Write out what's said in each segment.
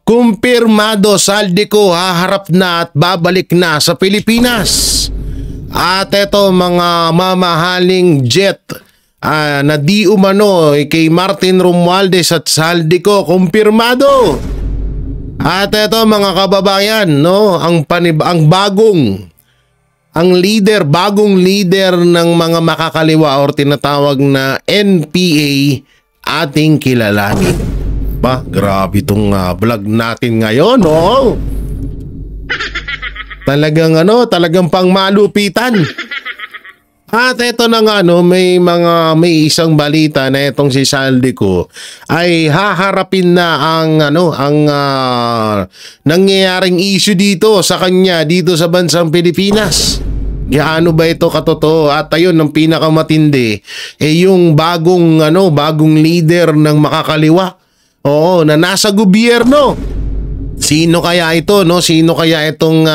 Kumpirmado, Saldico haharap na at babalik na sa Pilipinas. At eto mga mamahaling jet na di umano kay Martin Romualdez at Saldico, kumpirmado. At eto mga kababayan, no, ang bagong leader ng mga makakaliwa or tinatawag na NPA ating kilalanin. Ba, grabe itong vlog natin ngayon, no? Talagang pangmalupitan. At eto na nga, no, may isang balita na itong si Saldico ay haharapin na ang nangyayaring issue dito sa kanya dito sa bansang Pilipinas. Gaano ba ito katotoo? At ayun, ang pinakamatindi yung bagong leader ng makakaliwa. Oo, na nasa gobyerno. Sino kaya ito, no? Sino kaya itong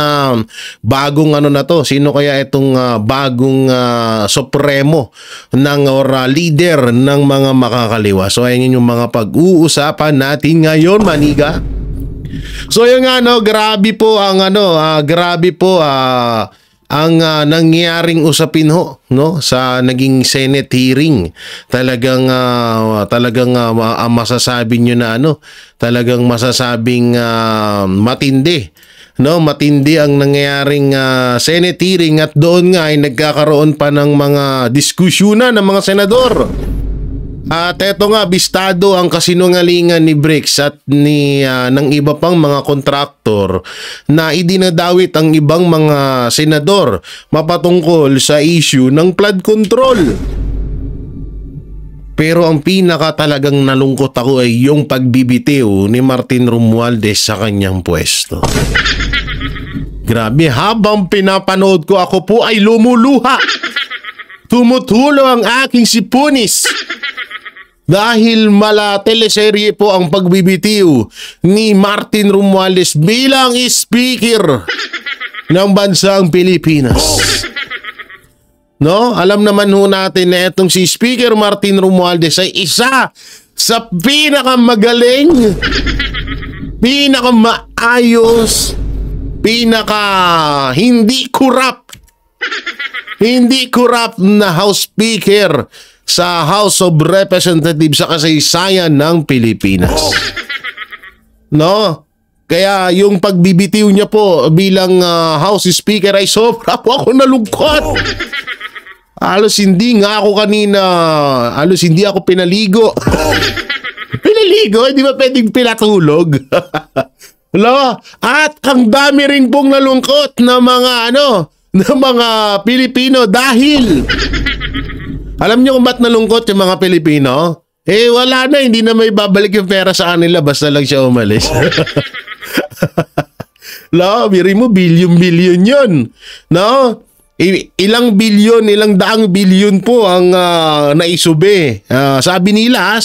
bagong Sino kaya itong bagong supremo or leader ng mga makakaliwa? So ayun yung mga pag-uusapan natin ngayon, maniga. So yun nga, no, grabe po ang nangyaring usapin ho, no, sa naging Senate hearing. Talagang masasabi nyo na talagang masasabing matindi, no, matindi ang nangyaring Senate hearing. At doon nga ay nagkakaroon pa ng mga diskusyonan ng mga senador. At eto nga, bistado ang kasinungalingan ni Bricks at ng iba pang mga kontraktor na idinadawit ang ibang mga senador mapatungkol sa issue ng flood control. Pero ang pinaka talagang nalungkot ako ay yung pagbibitiw ni Martin Romualdez sa kanyang pwesto. Grabe, habang pinapanood ko, ako po ay lumuluha. Tumutulo ang aking sipunis. Dahil mala teleserye po ang pagbibitiw ni Martin Romualdez bilang speaker ng bansang Pilipinas. No, alam naman ho natin na itong si Speaker Martin Romualdez ay isa sa pinakamagaling, pinakamaayos, hindi corrupt na House Speaker sa House of Representatives sa kasaysayan ng Pilipinas. No? Kaya yung pagbibitiw niya po bilang House Speaker ay sobra po ako nalungkot. Halos hindi ako pinaligo. Pinaligo? Hindi ba pwedeng pinatulog? At ang dami rin pong nalungkot na mga Pilipino dahil alam niyo kung ba't nalungkot yung mga Pilipino? Wala na, hindi na may babalik yung pera sa kanila basta lang siya umalis. Biri mo, bilyon yun. No? Ilang daang bilyon po ang naisube. Sabi nila,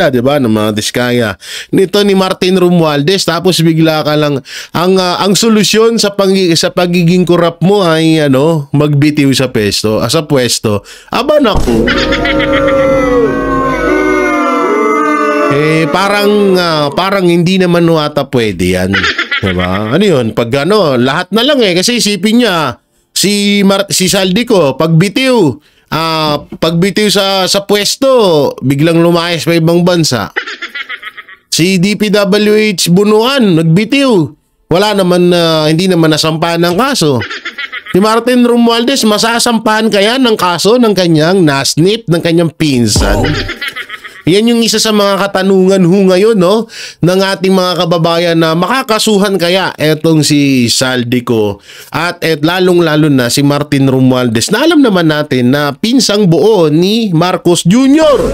'di ba, ng mga diskaya nito ni Martin Romualdez, tapos bigla ka lang ang solusyon sa pagiging corrupt mo ay magbitiw sa pwesto. Aba naku. Parang hindi naman ata pwede yan. 'Di ba? Ano 'yun? Pag lahat na lang kasi isipin niya si Saldico pagbitiw sa pwesto, biglang lumayas pa ibang bansa. Si DPWH Bunuan nagbitiw, hindi naman nasampahan ng kaso. Si Martin Romualdez, masasampahan kaya ng kaso ng kanyang nasnip ng kanyang pinsan? Yan yung isa sa mga katanungan ngayon, no, ng ating mga kababayan na makakasuhan kaya etong si Saldico at lalong-lalo na si Martin Romualdez na alam naman natin na pinsang buo ni Marcos Jr.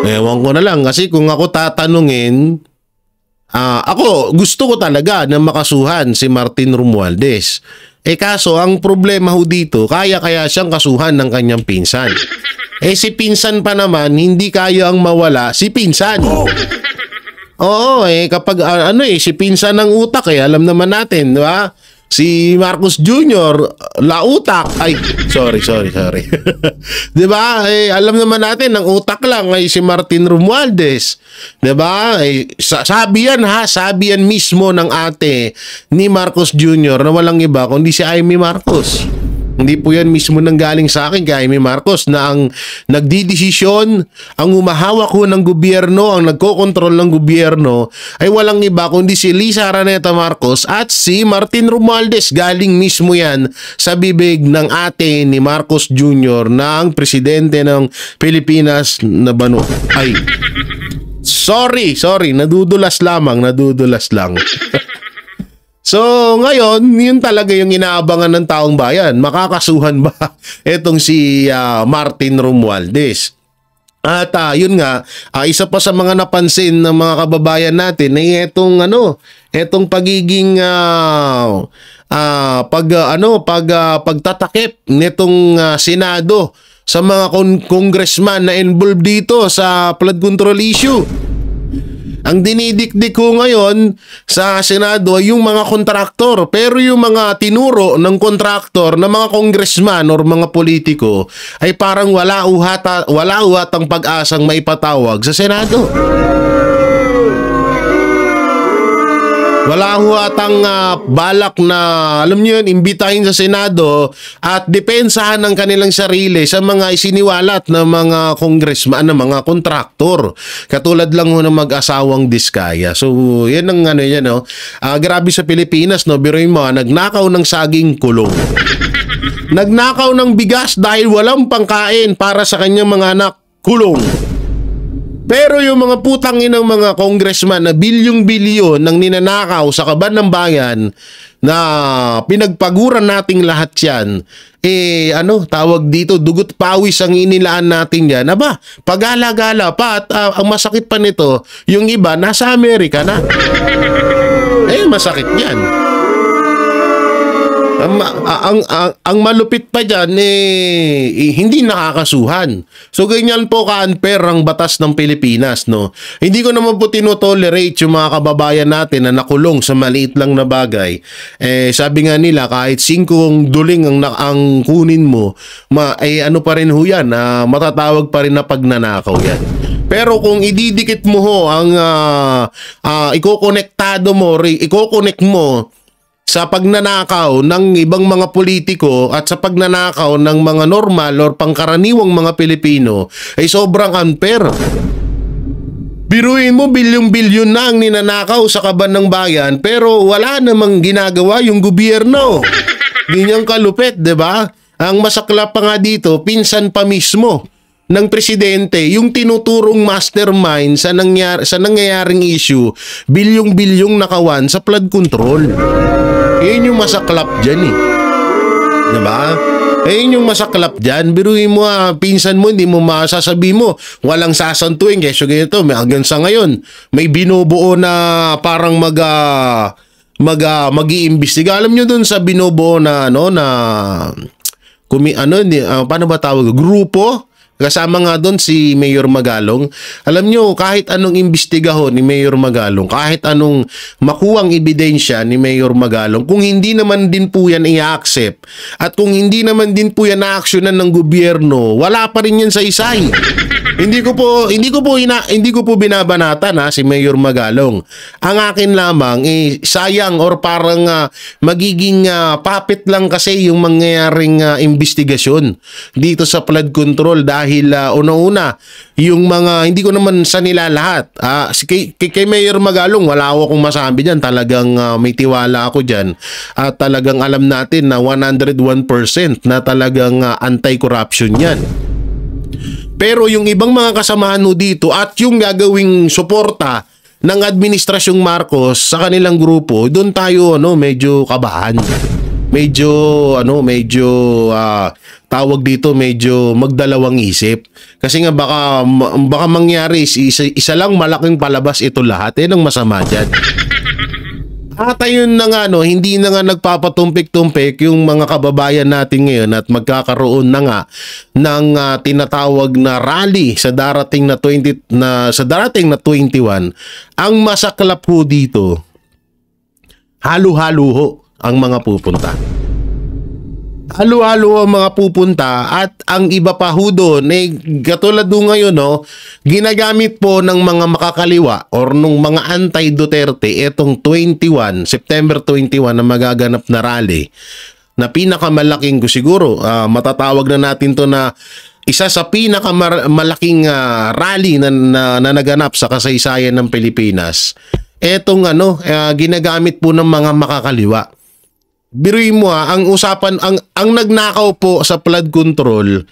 Ewan ko na lang kasi kung ako tatanungin, ako gusto ko talaga na makasuhan si Martin Romualdez. Kaso ang problema ho dito, kaya siyang kasuhan ng kanyang pinsan. Si pinsan pa naman, hindi kaya ang mawala si pinsan. Oo, kapag si pinsan ng utak, alam naman natin, di ba? Si Marcos Jr., lautak. Ay, sorry. 'Di ba? Alam naman natin, ang utak lang ay si Martin Romualdez. 'Di ba? Sabi yan mismo ng ate ni Marcos Jr. na walang iba kundi si Amy Marcos. Hindi po yan mismo nanggaling sa akin kay Amy Marcos na ang nagdidesisyon, ang humahawak ho ng gobyerno, ang nagkokontrol ng gobyerno ay walang iba kundi si Lisa Araneta Marcos at si Martin Romualdez. Galing mismo yan sa bibig ng ate ni Marcos Jr. na ang presidente ng Pilipinas na bano. Ay, sorry, nadudulas lang. So, ngayon, yun talaga yung inaabangan ng taong bayan. Makakasuhan ba itong si Martin Romualdez? At yun nga, isa pa sa mga napansin ng mga kababayan natin ay etong pagiging pagtatakip nitong Senado sa mga congressman na involved dito sa flood control issue. Ang dinidikdik ko ngayon sa Senado ay yung mga kontraktor, pero yung mga tinuro ng kontraktor na mga congressman or mga politiko ay parang wala uhatang pag-asang maipatawag sa Senado. Wala huwatang balak na, alam niyo yun, imbitahin sa Senado at depensahan ng kanilang sarili sa mga isiniwalat ng mga congressman, ng mga kontraktor. Katulad lang ho ng mag-asawang Diskaya. So, yan ang yan, no? Grabe sa Pilipinas, no? Biruin mo, nagnakaw ng saging, kulong. Nagnakaw ng bigas dahil walang pangkain para sa kanyang mga anak, kulong. Pero yung mga putang inang mga congressman na bilyong-bilyon ng ninanakaw sa kaban ng bayan na pinagpaguran nating lahat yan, tawag dito, dugot pawis ang inilaan natin yan. Aba, pagala-gala pa at ang masakit pa nito, yung iba nasa Amerika na. Masakit yan. Ang malupit pa dyan, hindi nakakasuhan. So, ganyan po ka-unfair ang batas ng Pilipinas, no? Hindi ko naman po tinotolerate yung mga kababayan natin na nakulong sa maliit lang na bagay. Sabi nga nila, kahit 5 duling ang kunin mo, ano pa rin ho yan, matatawag pa rin na pagnanakaw yan. Pero kung ididikit mo ho ang iko-connect mo sa pagnanakaw ng ibang mga politiko at sa pagnanakaw ng mga normal or pangkaraniwang mga Pilipino ay sobrang unfair. Biruin mo, bilyong-bilyon na ang ninanakaw sa kaban ng bayan pero wala namang ginagawa yung gobyerno. Ganyang kalupit, di ba? Ang masaklap pa nga dito, pinsan pa mismo ng presidente yung tinuturong mastermind sa nangyayaring issue, bilyong-bilyong nakawan sa flood control. Yun yung masaklap dyan diba? Yun yung masaklap dyan. Biruin mo pinsan mo, hindi mo masasabi mo walang sasantuin kasi ganito, hanggang sa ngayon may binubuo na parang mag-iimbestiga. Alam nyo dun sa binubuo na paano ba tawag? Grupo? Kasama nga doon si Mayor Magalong. Alam nyo, kahit anong imbestigaho ni Mayor Magalong, kahit anong makuwang ebidensya ni Mayor Magalong, kung hindi naman din po yan i-accept at kung hindi naman din po yan na-actionan ng gobyerno, wala pa rin yan sa isay. Hindi ko po binabanatan si Mayor Magalong. Ang akin lamang sayang or parang magiging puppet lang kasi yung mangyayaring investigasyon dito sa flood control dahil una-una yung mga hindi ko naman sa nila lahat. Kay Mayor Magalong wala akong masabi diyan. Talagang may tiwala ako diyan. At talagang alam natin na 101% na talagang anti-corruption 'yan. Pero yung ibang mga kasamahan mo dito at yung gagawing suporta ng Administrasyong Marcos sa kanilang grupo, doon tayo medyo kabahan. Medyo tawag dito, medyo magdalawang isip. Kasi nga baka mangyari isa lang malaking palabas ito lahat. Ang masama diyan. At ayun na nga hindi na nga nagpapatumpik-tumpik yung mga kababayan natin ngayon at magkakaroon na nga ng tinatawag na rally sa darating na 21. Ang masaklap ho dito, halo-halo ho ang mga pupunta. Halo-halo ang mga pupunta at ang iba pa ho doon, katulad doon ngayon, no, ginagamit po ng mga makakaliwa or nung mga anti-Duterte etong September 21 na magaganap na rally na pinakamalaking siguro, matatawag na natin to na isa sa pinakamalaking rally na naganap sa kasaysayan ng Pilipinas. Etong ginagamit po ng mga makakaliwa. Biruin mo ang usapan, ang nagnakaw po sa flood control,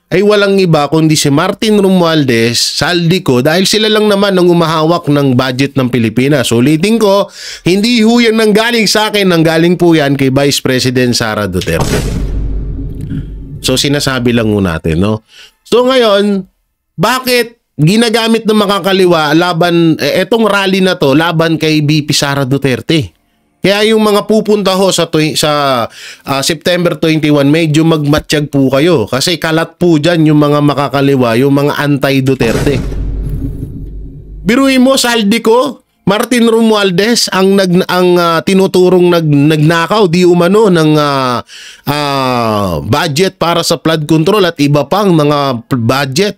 ay walang iba kundi si Martin Romualdez, Saldico, dahil sila lang naman ang umahawak ng budget ng Pilipinas. Ulitin ko, hindi ho yan nanggaling sa akin, nanggaling po yan kay Vice President Sara Duterte. So sinasabi lang ho natin, no? So ngayon, bakit ginagamit ng makakaliwa laban, etong rally na to, laban kay VP Sara Duterte? Kaya yung mga pupunta ho sa September 21, medyo magmatsyag po kayo. Kasi kalat po dyan yung mga makakaliwa, yung mga anti-Duterte. Biruin mo, Saldico, Martin Romualdez, ang tinuturong nagnakaw, di umano, ng budget para sa flood control at iba pang mga budget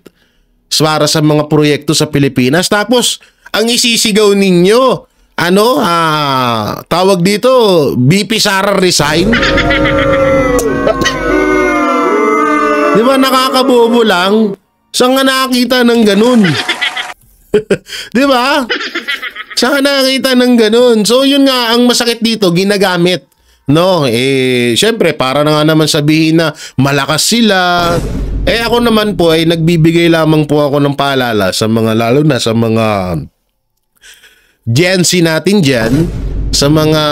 para sa mga proyekto sa Pilipinas. Tapos, ang isisigaw ninyo, tawag dito, VP Sara resign. Di ba nakakabobo lang? Saan nga nakakita ng ganun? Di ba? Saan nga nakakita ng ganun? So yun nga, ang masakit dito, ginagamit. No, syempre para na nga naman sabihin na malakas sila. Ako naman po ay nagbibigay lamang po ako ng paalala sa mga, lalo na sa mga Gen Z natin dyan, sa mga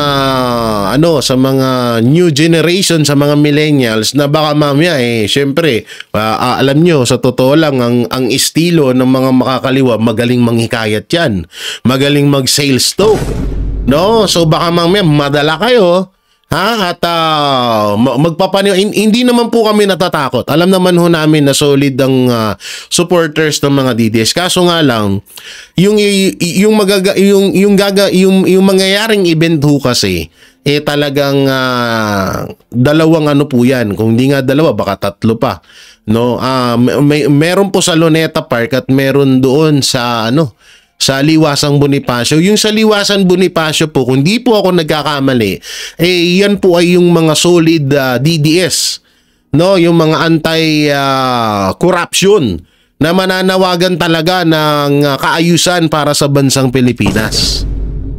sa mga new generation, sa mga millennials na baka mamaya syempre alam nyo, sa totoo lang ang estilo ng mga makakaliwa, magaling manghikayat yan, magaling mag sales talk, no? So baka mamaya madala kayo, at hindi naman po kami natatakot. Alam naman ho namin na solid ang supporters ng mga DDS. Kaso nga lang, yung mangyayaring event ho kasi, talagang dalawang po yan. Kung hindi nga dalawa, baka tatlo pa. No, meron po sa Luneta Park at meron doon sa sa Liwasang Bonifacio. Yung sa Liwasang Bonifacio po, kung di po ako nagkakamali, yan po ay yung mga solid DDS, no, yung mga anti-corruption na mananawagan talaga ng kaayusan para sa bansang Pilipinas.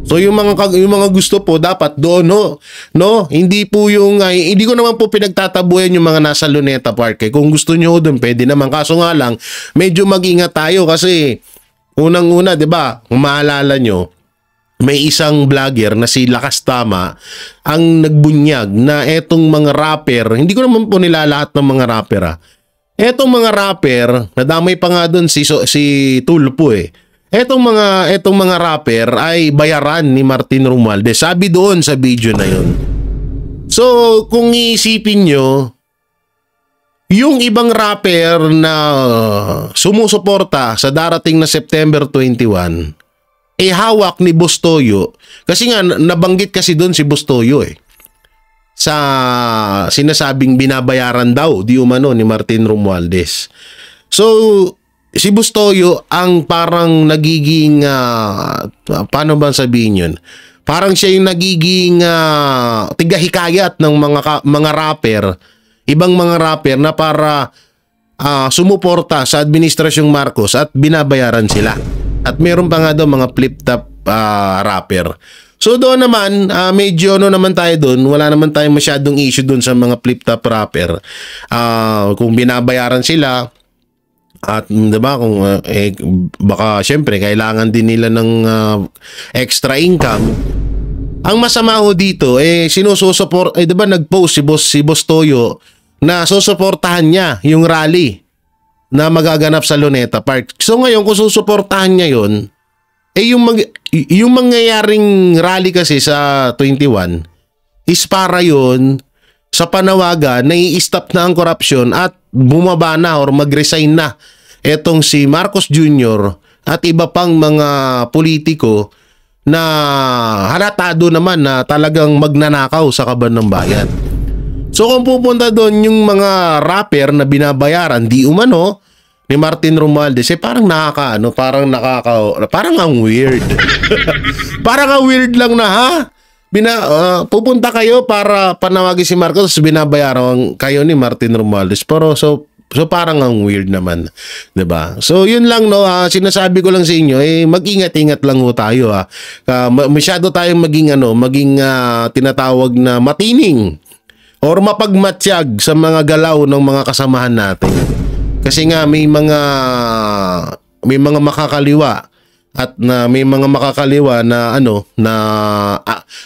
So yung mga gusto po dapat doon, no, hindi po yung hindi ko naman po pinagtatabuyan yung mga nasa Luneta Park. Kung gusto niyo doon, pwede naman. Kaso nga lang, medyo mag-ingat tayo kasi unang-una, 'di ba? Kung maalala nyo, may isang vlogger na si Lakas Tama ang nagbunyag na etong mga rapper, hindi ko naman po nilalahat ng mga rapper. Etong mga rapper, nadamay pa nga doon si Tulpo Etong mga rapper ay bayaran ni Martin Romualdez. Sabi doon sa video na 'yon. So, kung iisipin nyo, yung ibang rapper na sumusuporta sa darating na September 21, hawak ni Boss Toyo. Kasi nga, nabanggit kasi doon si Boss Toyo sa sinasabing binabayaran daw, di umano, ni Martin Romualdez. So, si Boss Toyo ang parang nagiging, paano ba sabihin yun? Parang siya yung nagiging tigahikayat ng mga rapper, ibang mga rapper na para sumuporta sa Administrasyong Marcos at binabayaran sila. At meron pa nga daw mga flip-top rapper. So doon naman, medyo naman tayo doon, wala naman tayong masyadong issue doon sa mga flip-top rapper. Kung binabayaran sila, at diba, kung baka syempre kailangan din nila ng extra income. Ang masama ho dito, sinususupport, diba nag-post si Boss Toyo na susuportahan niya yung rally na magaganap sa Luneta Park. So ngayon, kung susuportahan niya yun, yung mangyayaring rally kasi sa 21 is para yun sa panawagan na i-stop na ang korupsyon at bumaba na or mag-resign na etong si Marcos Jr. at iba pang mga politiko na halatado naman na talagang magnanakaw sa kaban ng bayan. So kung pupunta doon yung mga rapper na binabayaran di umano ni Martin Romualdez, parang parang ang weird. Parang ang weird lang na pupunta kayo para panawagin si Marcos, binabayaran kayo ni Martin Romualdez. Pero so parang ang weird naman, 'di ba? So yun lang sinasabi ko lang sa inyo, mag-ingat-ingat lang ho tayo masyado tayong maging tinatawag na matining or mapagmatsyag sa mga galaw ng mga kasamahan natin. Kasi nga may mga makakaliwa at may mga makakaliwa na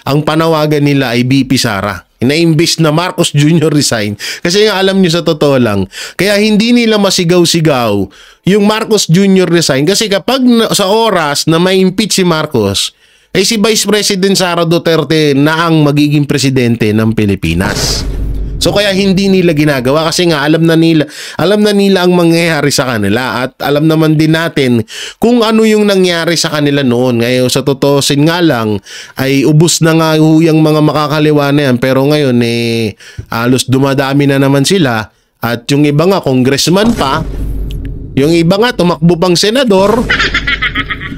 ang panawagan nila ay BP Sara. Ina-imbis na Marcos Jr. resign. Kasi nga alam nyo sa totoo lang, kaya hindi nila masigaw-sigaw yung Marcos Jr. resign. Kasi kapag sa oras na may impeach si Marcos, ay si Vice President Sara Duterte na ang magiging presidente ng Pilipinas. So kaya hindi nila ginagawa kasi nga alam na nila ang mangyayari sa kanila at alam naman din natin kung ano yung nangyari sa kanila noon. Ngayon sa totoosin nga lang ay ubos na nga yung mga makakaliwa na yan, pero ngayon halos dumadami na naman sila at yung iba nga congressman pa, yung iba nga tumakbo pang senador,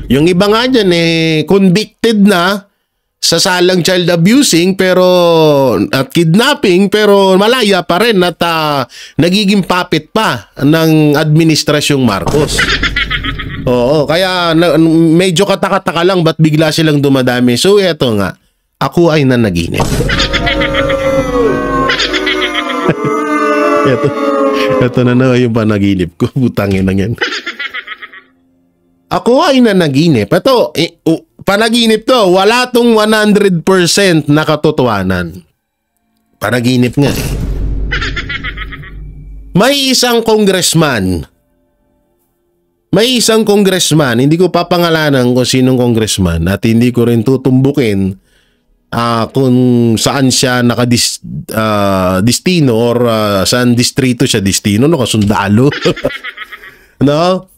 yung iba nga dyan convicted na sa salang child abusing at kidnapping, pero malaya pa rin at nagiging puppet pa ng administrasyong Marcos. Oo, kaya medyo katakataka lang ba't bigla silang dumadami. So eto nga, ako ay nanaginip. Ito na yung panaginip ko. Butangin na yan. Ako ay nanaginip. Ito, panaginip to. Wala tong 100% na katotohanan. Panaginip nga May isang congressman. Hindi ko papangalanan kung sinong congressman at hindi ko rin tutumbukin kung saan siya nakadistino or saan distrito siya distino, kasundalo. No?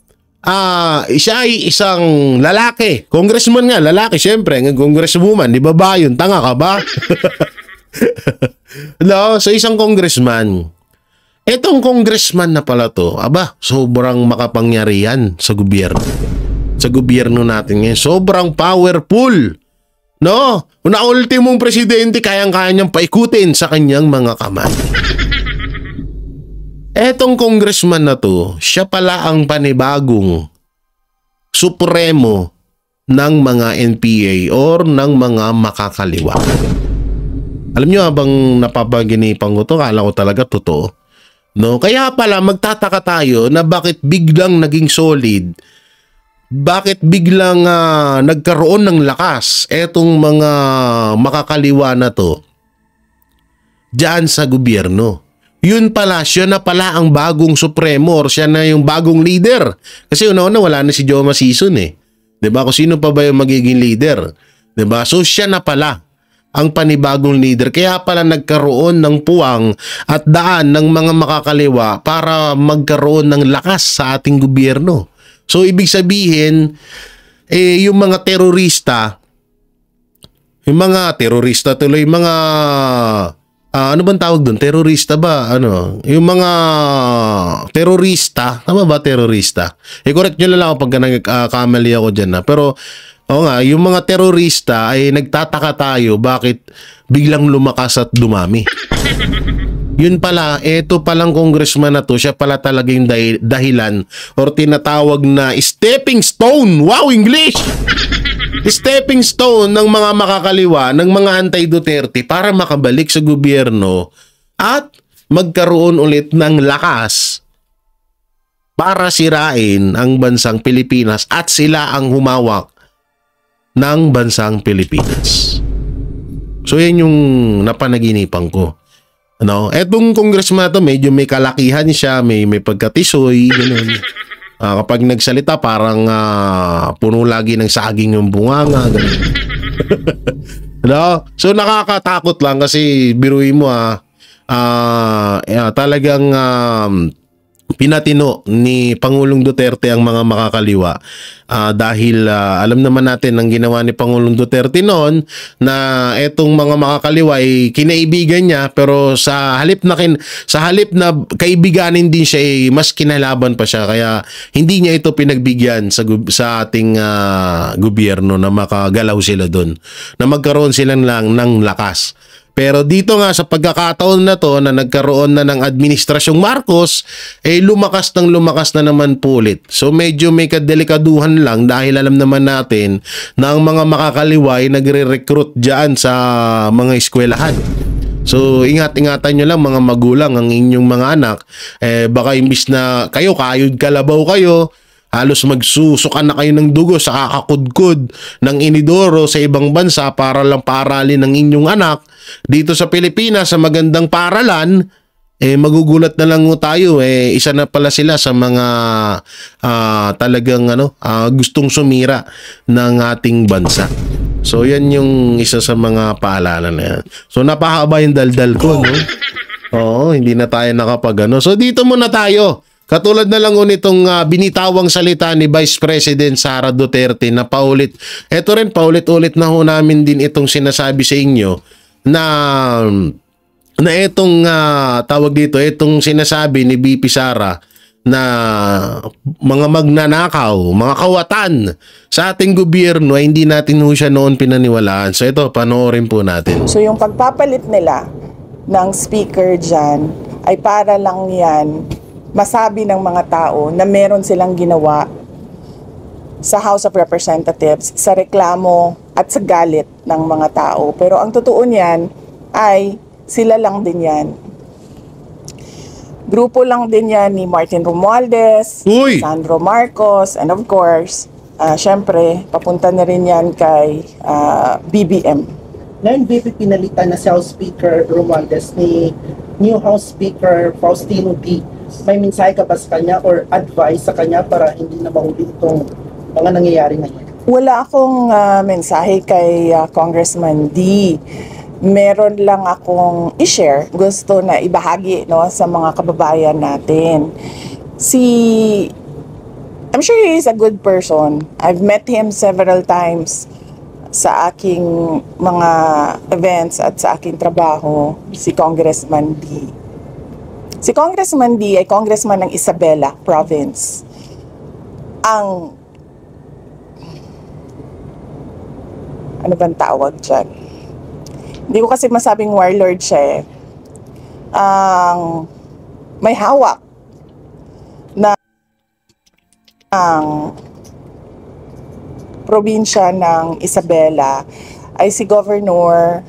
Siya ay isang lalaki. Congressman nga, lalaki syempre. Congresswoman, di ba ba yun? Tanga ka ba? No? So isang congressman. Etong congressman na pala to, sobrang makapangyarihan sa gobyerno. Sa gobyerno natin ngayon. Sobrang powerful. No? Una ultimong presidente, kayang-kaya niyang paikutin sa kanyang mga kamay. Etong congressman na to, siya pala ang panibagong supremo ng mga NPA or ng mga makakaliwa. Alam nyo, habang napapaginipan ko to, kala ko talaga totoo. No? Kaya pala magtataka tayo na bakit biglang naging solid, bakit biglang nagkaroon ng lakas etong mga makakaliwa na to diyan sa gobyerno. Yun pala, siya na pala ang bagong supremo or siya na yung bagong leader. Kasi una-una wala na si Joma Sison Diba? Kung sino pa ba yung magiging leader? Diba? So siya na pala ang panibagong leader. Kaya pala nagkaroon ng puwang at daan ng mga makakaliwa para magkaroon ng lakas sa ating gobyerno. So ibig sabihin, yung mga terorista, ano bang tawag doon? Terorista ba? Yung mga terorista, tama ba terorista? Correct nyo lang ako pag nagkamali ako dyan Pero, yung mga terorista ay nagtataka tayo bakit biglang lumakas at dumami. Yun pala, eto palang congressman na to, siya pala talaga yung dahilan or tinatawag na stepping stone. Wow, English! Stepping stone ng mga makakaliwa, ng mga anti-Duterte para makabalik sa gobyerno at magkaroon ulit ng lakas para sirain ang bansang Pilipinas at sila ang humawak ng bansang Pilipinas. So yan yung napanaginipan ko. Etong congressman to, medyo may kalakihan siya, may pagkatisoy, gano'n. Kapag nagsalita, parang puno lagi ng saging yung bunganga. So nakakatakot lang kasi biruin mo talagang pinatino ni Pangulong Duterte ang mga makakaliwa dahil alam naman natin ang ginawa ni Pangulong Duterte noon na etong mga makakaliwa ay kinaibigan niya, pero sa halip na kaibiganin din siya, mas kinalaban pa siya, kaya hindi niya ito pinagbigyan sa ating gobyerno na makagalaw sila doon, na magkaroon sila lang ng lakas. Pero dito nga sa pagkakataon na to na nagkaroon na ng administrasyong Marcos, lumakas na naman po ulit. So medyo may kadelikaduhan lang dahil alam naman natin na ang mga makakaliwa ay nagre-recruit dyan sa mga eskwelahan. So ingat-ingatan nyo lang mga magulang ang inyong mga anak. Baka imbis na kayo kayod kalabaw kayo, halos magsusukan na kayo ng dugo sa kakakudkod ng inidoro sa ibang bansa para lang paaralin ng inyong anak. Dito sa Pilipinas, sa magandang paaralan, magugulat na lang tayo. Isa na pala sila sa mga talagang gustong sumira ng ating bansa. So yan yung isa sa mga paalala na yan. So napahaba yung daldal ko, no? Oo, hindi na tayo So dito muna tayo. Katulad na lang nitong binitawang salita ni Vice President Sara Duterte na paulit-ulit na ho namin din itong sinasabi sa inyo na itong tawag dito, itong sinasabi ni BP Sara na mga magnanakaw, mga kawatan sa ating gobyerno ay hindi natin ho siya noon pinaniwalaan. So ito, panoorin po natin. So yung pagpapalit nila ng speaker dyan ay para lang yan masabi ng mga tao na meron silang ginawa sa House of Representatives sa reklamo at sa galit ng mga tao. Pero ang totoo niyan ay sila lang din yan. Grupo lang din yan ni Martin Romualdez, Sandro Marcos, and of course, syempre, papunta na rin yan kay BBM. Ngayon, BP, pinalitan na si House Speaker Romualdez ni new House Speaker Faustino D. May mensahe ka ba sa kanya or advice sa kanya para hindi na mahuli itong mga nangyayari ngayon? Wala akong mensahe kay Congressman D. Meron lang akong i-share, gusto na ibahagi, no, sa mga kababayan natin. I'm sure he is a good person. I've met him several times sa aking mga events at sa aking trabaho, si Congressman D. Si Congressman D ay congressman ng Isabela Province. Ano bang tawag dyan? Hindi ko kasi masabing warlord siya eh. May hawak na ang probinsya ng Isabela ay si Governor,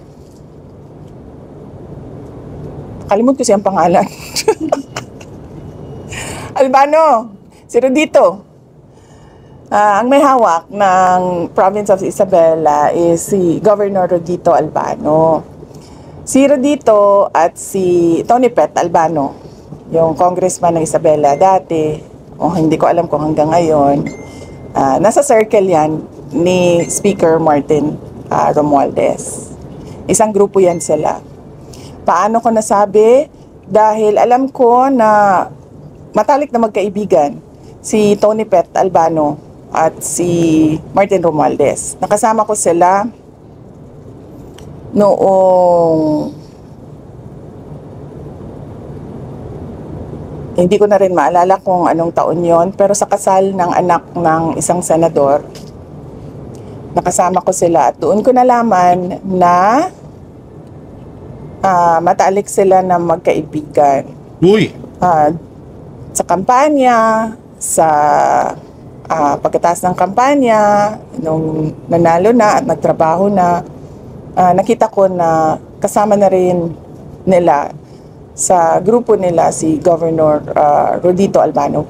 kalimut ko siyang pangalan. Albano, si Rodito. Ang may hawak ng province of Isabela is si Governor Rodito Albano. Si Rodito at si Tony Pet Albano, yung congressman ng Isabela dati, hindi ko alam kung hanggang ngayon, nasa circle yan ni Speaker Martin Romualdez. Isang grupo yan sila. Paano ko nasabi? Dahil alam ko na matalik na magkaibigan si Tony Pet Albano at si Martin Romualdez. Nakasama ko sila noong hindi ko na rin maalala kung anong taon yon, pero sa kasal ng anak ng isang senador, nakasama ko sila at doon ko nalaman na matalik sila na magkaibigan. Sa kampanya, sa pagkatapos ng kampanya, nung nanalo na at nagtrabaho na, nakita ko na kasama na rin nila sa grupo nila si Governor Rodito Albano.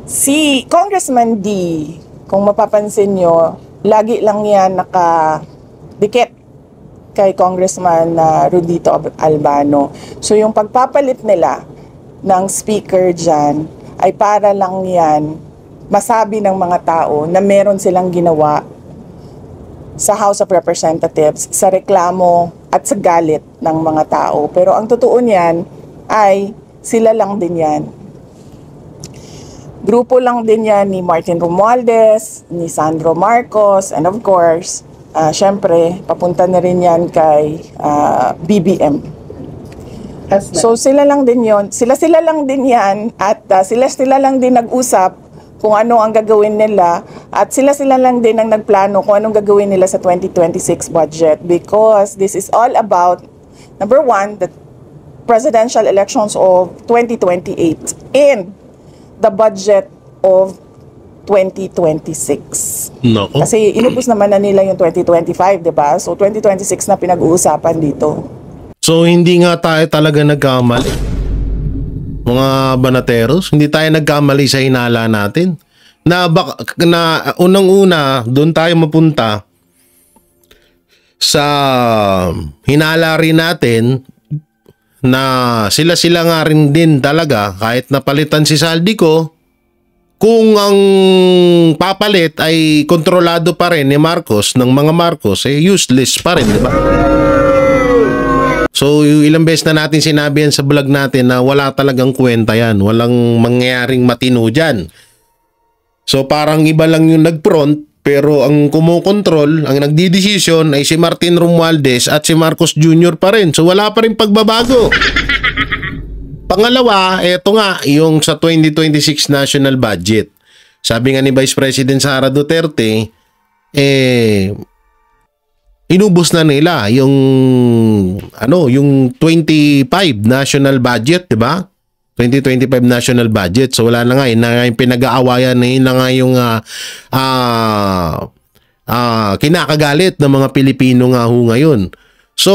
Si Congressman D, kung mapapansin nyo, lagi lang yan nakadikit kay Congressman Rodito Albano. So yung pagpapalit nila ng speaker dyan ay para lang yan masabi ng mga tao na meron silang ginawa sa House of Representatives sa reklamo at sa galit ng mga tao. Pero ang totoo niyan ay sila lang din yan. Grupo lang din yan ni Martin Romualdez, ni Sandro Marcos, and of course, syempre, papunta na rin yan kay BBM. So sila lang din yon, sila lang din yan, at sila lang din nag-usap kung ano ang gagawin nila, at sila lang din ang nagplano kung anong gagawin nila sa 2026 budget, because this is all about, number one, the presidential elections of 2028 and the budget of 2026. Nako. Kasi inubos naman na nila yung 2025, di ba? So 2026 na pinag-uusapan dito. So hindi nga tayo talaga nagkamali. Mga banateros, hindi tayo nagkamali sa hinala natin. Na unang-una, doon tayo mapunta sa hinala rin natin na sila nga rin din talaga, kahit napalitan si Saldico, kung ang papalit ay kontrolado pa rin ni Marcos, ng mga Marcos, useless pa rin, di ba? So, ilang beses na natin sinabi yan sa vlog natin na wala talagang kwenta yan. Walang mangyayaring matino dyan. So, parang iba lang yung nag-front, pero ang kumukontrol, ang nagdidesisyon ay si Martin Romualdez at si Marcos Jr. pa rin. So, wala pa rin pagbabago. Pangalawa, eto nga, yung sa 2026 national budget. Sabi nga ni Vice President Sara Duterte, inubos na nila yung yung 25 national budget, 'di ba? 2025 national budget. So wala na nga, yun na nga yung pinag-aawayan, yun na nga yung kinakagalit ng mga Pilipino nga ho ngayon. So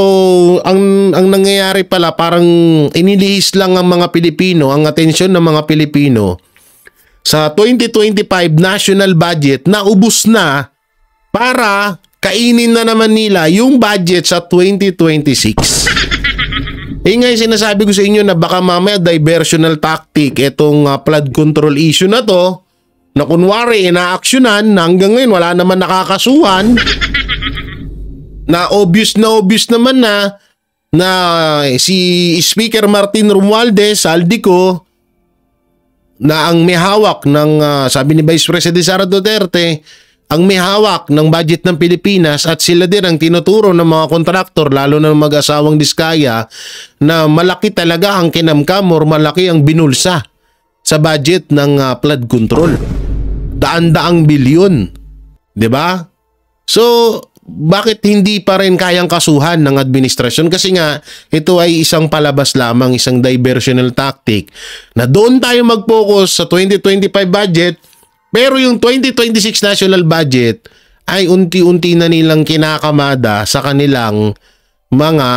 ang nangyayari pala, parang inilihis lang ang mga Pilipino, ang atensyon ng mga Pilipino sa 2025 national budget na ubos na para kainin na naman nila yung budget sa 2026. Nga yung sinasabi ko sa inyo na baka mamaya diversional tactic itong flood control issue na to, na kunwari ina-actionan na hanggang ngayon wala naman nakakasuhan, na obvious naman na si Speaker Martin Romualdez, Saldico, na ang may hawak ng sabi ni Vice President Sara Duterte, ang may hawak ng budget ng Pilipinas, at sila din ang tinuturo ng mga kontraktor, lalo na ng mag-asawang Diskaya, na malaki talaga ang kinamkam or malaki ang binulsa sa budget ng flood control. Daan-daang bilyon. 'Di ba? So, bakit hindi pa rin kayang kasuhan ng administrasyon? Kasi nga, ito ay isang palabas lamang, isang diversional tactic, na doon tayo mag-focus sa 2025 budget. Pero yung 2026 national budget ay unti-unti na nilang kinakamada sa kanilang mga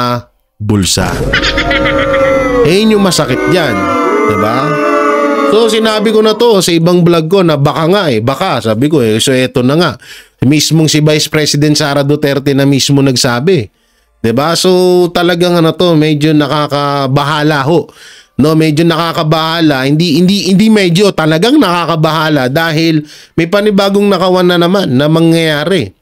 bulsa. Yun yung masakit dyan. Diba? So sinabi ko na to sa ibang vlog ko na baka sabi ko so eto na nga. Mismong si Vice President Sara Duterte na mismo nagsabi. Diba? So talagang medyo nakakabahala ho. No, medyo nakakabahala, hindi medyo, talagang nakakabahala dahil may panibagong nakawan na naman na mangyayari.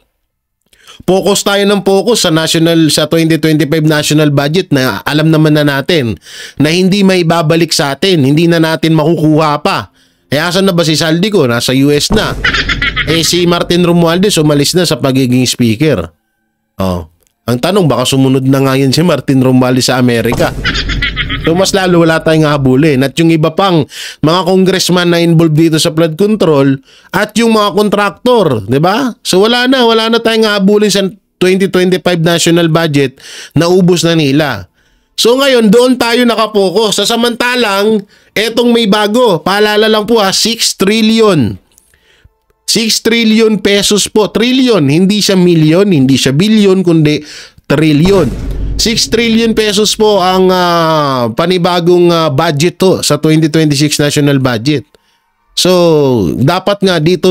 Focus tayo ng focus sa 2025 national budget na alam naman na natin na hindi may babalik sa atin, hindi na natin makukuha pa. Asan na ba si Saldico? Nasa US na. Si Martin Romualdez umalis na sa pagiging speaker. Ang tanong, baka sumunod na nga yan si Martin Romualdez sa Amerika. So mas lalo wala tayong habulin. At yung iba pang mga congressman na involved dito sa flood control at yung mga kontraktor, 'di ba? So wala na tayong habulin sa 2025 national budget na ubos na nila. So ngayon doon tayo nakapokus. Sa samantalang etong may bago, paalala lang po 6 trillion. 6 trillion pesos po. Trillion, hindi siya million, hindi siya billion, kundi trillion. 6 trillion pesos po ang panibagong budget to sa 2026 national budget. So, dapat nga dito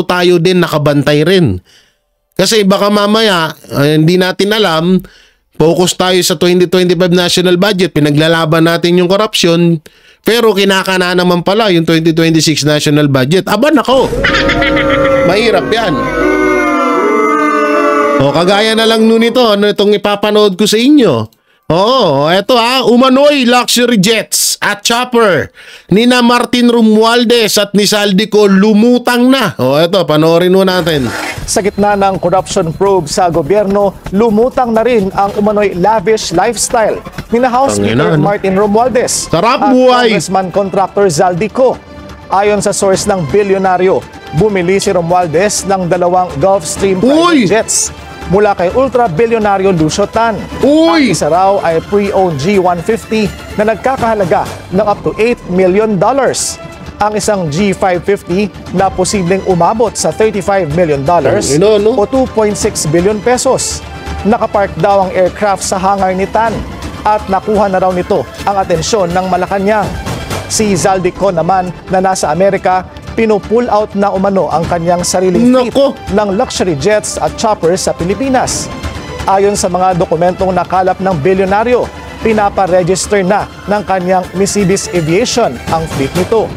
tayo din nakabantay rin. Kasi baka mamaya, hindi natin alam, focus tayo sa 2025 national budget, pinaglalaban natin yung corruption, pero kinakana naman pala yung 2026 national budget. Aba nako, mahirap yan. O kagaya na lang nun ito, itong ipapanood ko sa inyo. Oo, eto umano'y luxury jets at chopper ni na Martin Romualdez at ni Saldico lumutang na. Eto, panoorin mo natin. Sa gitna ng corruption probe sa gobyerno, lumutang na rin ang umano'y lavish lifestyle ni na House Speaker Martin Romualdez Sarap at buhay. Congressman Contractor Zaldico. Ayon sa source ng bilyonaryo, bumili si Romualdez ng 2 Gulfstream private jets mula kay ultra-bilyonaryo Lucio Tan. Ang isa raw ay pre-owned G150 na nagkakahalaga ng up to $8 million. Ang isang G550 na posibleng umabot sa $35 million o 2.6 billion pesos. Nakapark daw ang aircraft sa hangar ni Tan at nakuha na raw nito ang atensyon ng Malacanang. Si Zaldico naman na nasa Amerika, pinupull out na umano ang kanyang sariling fleet ng luxury jets at choppers sa Pilipinas. Ayon sa mga dokumentong nakalap ng bilyonaryo, pinapa-register na ng kanyang Mercedes Aviation ang fleet nito.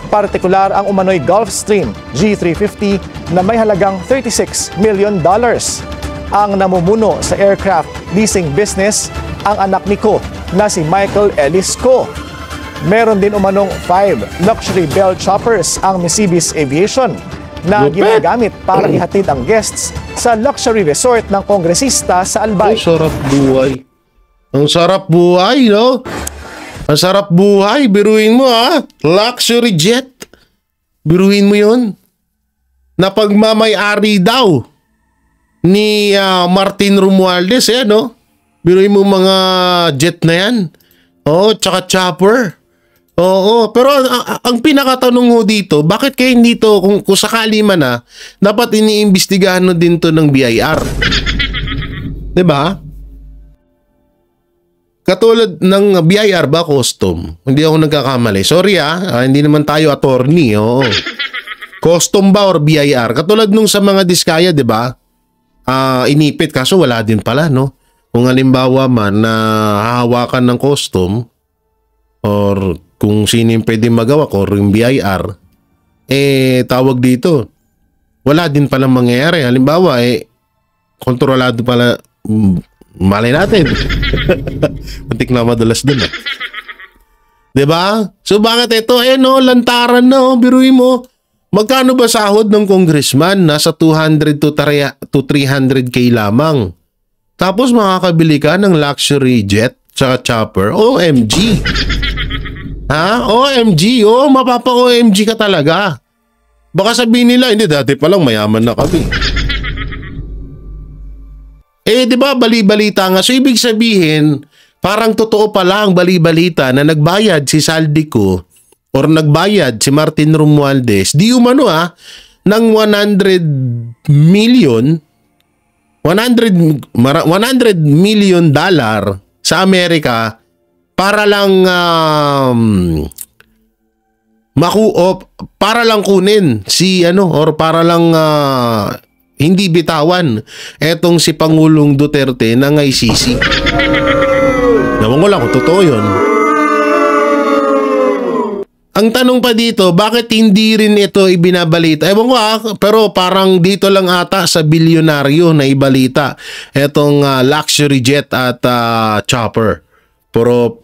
Partikular ang umano'y Gulfstream G350 na may halagang $36 million. Ang namumuno sa aircraft leasing business ang anak ni Ko na si Michael Ellis Ko. Meron din umanong 5 luxury Bell choppers ang Mercedes Aviation na ginagamit para ihatid ang guests sa luxury resort ng kongresista sa Albay. Ang sarap buhay. Ang sarap buhay, no? Ang sarap buhay. Biruin mo, luxury jet. Biruin mo yun. Na pagmamay-ari daw ni Martin Romualdez, no? Biruin mo mga jet na yan. Tsaka chopper. Oo, pero ang pinakatanong ho dito, bakit kayo dito, kung sakali man dapat iniimbestigahan din to ng BIR. 'Di ba? Katulad ng BIR ba, custom? Hindi ako nagkakamali. Sorry hindi naman tayo attorney. Custom ba or BIR? Katulad nung sa mga diskaya, 'di ba? Inipit, kaso wala din pala, no? Kung halimbawa man na hahawakan ng custom or kung sino yung pwede magawa ko or yung BIR, tawag dito, wala din palang mangyayari. Halimbawa, kontrolado pala, malay natin. Muntik na madalas dun. Diba? So bakit ito? Lantaran na, biruin mo. Magkano ba sahod ng congressman? Nasa 200 to 300k lamang. Tapos makakabili ka ng luxury jet tsaka chopper. OMG. OMG. Mapapa-OMG ka talaga. Baka sabihin nila, hindi, dati pa lang mayaman na kami. Di ba, bali-balita nga. So, ibig sabihin, parang totoo pala ang bali-balita na nagbayad si Saldico or nagbayad si Martin Romualdez, di umano ng $100 million sa Amerika para lang para lang kunin si or para lang hindi bitawan etong si Pangulong Duterte ng ICC. Naman ko lang kung totoo yun. Ang tanong pa dito, bakit hindi rin ito ibinabalita? Ewan ko pero parang dito lang ata sa bilyonaryo na ibalita etong luxury jet at chopper. Pero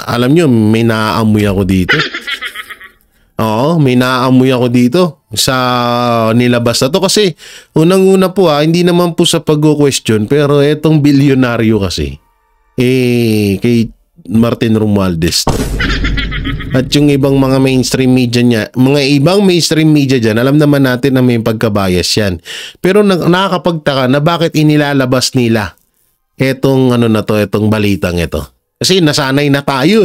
alam nyo, may naaamoy ako dito. Oo, may naaamoy ako dito sa nilabas na to kasi unang-una po hindi naman po sa pag-question, pero etong bilyonaryo kasi kay Martin Romualdez. At yung ibang mga mainstream media niya, mga ibang mainstream media dyan, alam naman natin na may pagkabias yan. Pero nakakapagtaka na bakit inilalabas nila etong etong balitang ito. Kasi nasanay na tayo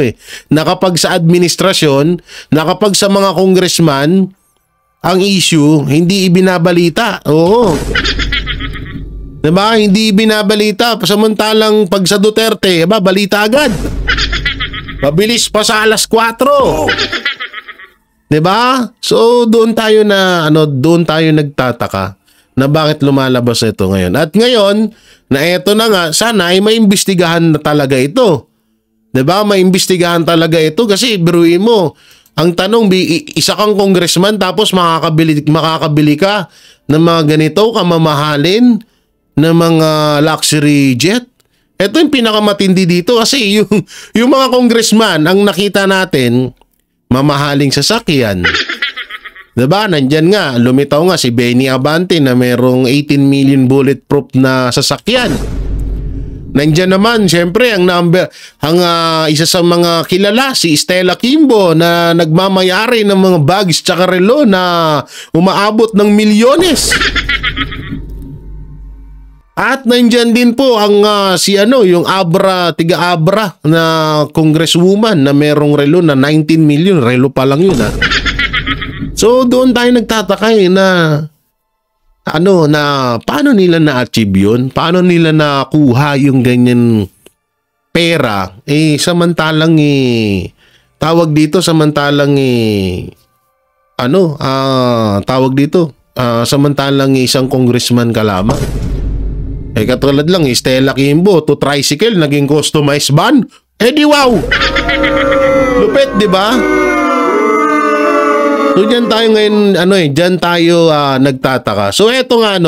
na kapag sa administrasyon, na kapag sa mga congressman, ang issue, hindi ibinabalita. Oo. Diba? Hindi ibinabalita. Samantalang pag sa Duterte, balita agad. Mabilis pa sa alas 4. 'Di ba? So doon tayo nagtataka na bakit lumalabas ito ngayon. At ngayon, na eto na nga, sana ay maimbestigahan na talaga ito. 'Di ba? Maimbestigahan talaga ito kasi biruin mo, ang tanong, isa kang congressman tapos makakabili ka ng mga ganito kamamahalin na mga luxury jet. Ito yung pinakamatindi dito kasi yung mga congressman, ang nakita natin, mamahaling sasakyan. Diba? Nandyan nga, lumitaw nga si Benny Abante na merong 18 million bulletproof na sasakyan. Nandyan naman, syempre, isa sa mga kilala, si Stella Kimbo na nagmamayari ng mga bags tsaka relo na umaabot ng milyones. At nandyan din po ang yung tiga Abra na congresswoman na merong relo na 19 million. Relo pa lang yun So doon tayo nagtataka na paano nila na-achieve yun? Paano nila nakuha yung ganyan pera? Samantalang samantalang isang congressman ka lamang. Katulad lang, Stella Kimbo, to tricycle, naging customized van. Di wow! Lupit, di ba? So dyan tayo ngayon, dyan tayo nagtataka. So eto nga,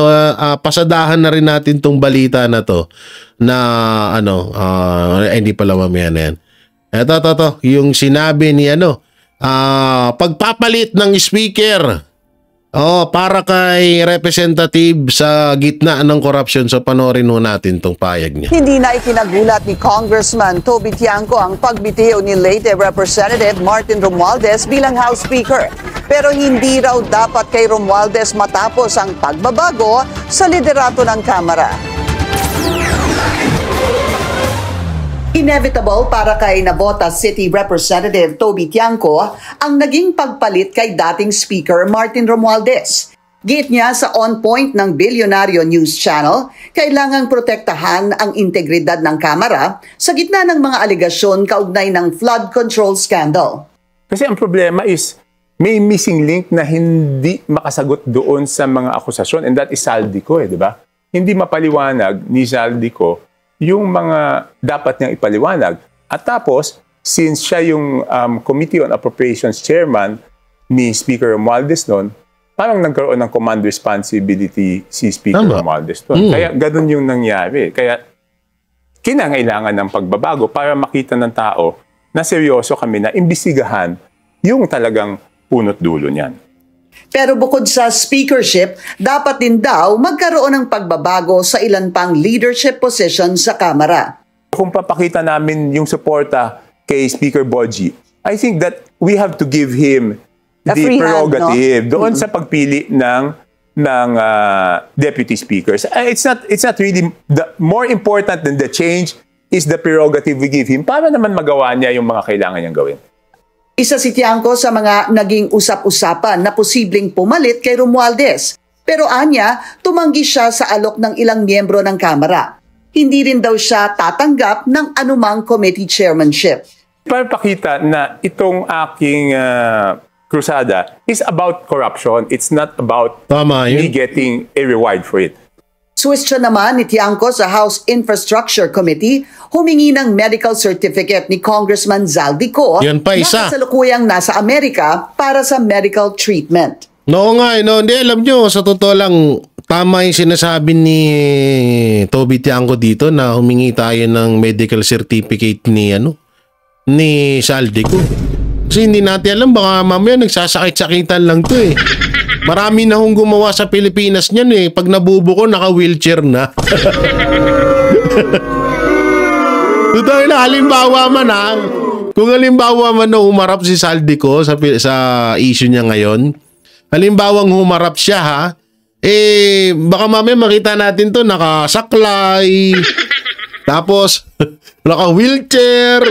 pasadahan na rin natin tong balita na to na hindi pala mamaya na yan. Eto, yung sinabi ni pagpapalit ng speaker para kay representative sa gitna ng korupsyon. So panoorin mo natin tong payag niya. Hindi na ikinagulat ni Congressman Toby Tiangco ang pagbitiw ni late Representative Martin Romualdez bilang House Speaker. Pero hindi raw dapat kay Romualdez matapos ang pagbabago sa liderato ng Kamara. Inevitable para kay Navotas City Representative Toby Tiangco ang naging pagpalit kay dating Speaker Martin Romualdez. Git niya sa On Point ng Bilyonaryo News Channel, kailangang protektahan ang integridad ng Kamara sa gitna ng mga aligasyon kaugnay ng flood control scandal. Kasi ang problema is may missing link na hindi makasagot doon sa mga akusasyon, and that is Zaldico, di ba? Hindi mapaliwanag ni Zaldico yung mga dapat niyang ipaliwanag. At tapos, since siya yung Committee on Appropriations Chairman ni Speaker Romualdez noon, parang nagkaroon ng command responsibility si Speaker Romualdez noon. Kaya ganun yung nangyari. Kaya kinangailangan ng pagbabago para makita ng tao na seryoso kami na imbestigahan yung talagang punot dulo niyan. Pero bukod sa speakership, dapat din daw magkaroon ng pagbabago sa ilan pang leadership position sa Kamara. Kung papakita namin yung suporta kay Speaker Boji, I think that we have to give him the prerogative doon sa pagpili ng deputy speakers. It's not really more important than the change is the prerogative we give him para naman magawa niya yung mga kailangan niyang gawin. Isa si Tiangco sa mga naging usap-usapan na posibleng pumalit kay Romualdez. Pero anya, tumanggi siya sa alok ng ilang miyembro ng Kamara. Hindi rin daw siya tatanggap ng anumang committee chairmanship. Para pakita na itong aking krusada is about corruption. It's not about me getting a reward for it. Suwestyon naman ni Tiangco sa House Infrastructure Committee, humingi ng medical certificate ni Congressman Zaldico Yan pa isa. na kasalukuyang nasa Amerika para sa medical treatment. No nga, hindi alam nyo, sa totoo lang, tama yung sinasabi ni Toby Tiangco dito na humingi tayo ng medical certificate ni Zaldico. Kasi hindi natin alam, baka mamaya nagsasakit-sakitan lang to eh. Marami na hong gumawa sa Pilipinas niyan eh. Pag nabubuko, naka-wheelchair na. Totoo na, halimbawa man kung halimbawa man na humarap si Zaldico sa issue niya ngayon, halimbawang humarap siya baka mamaya makita natin to nakasaklay, tapos naka-wheelchair,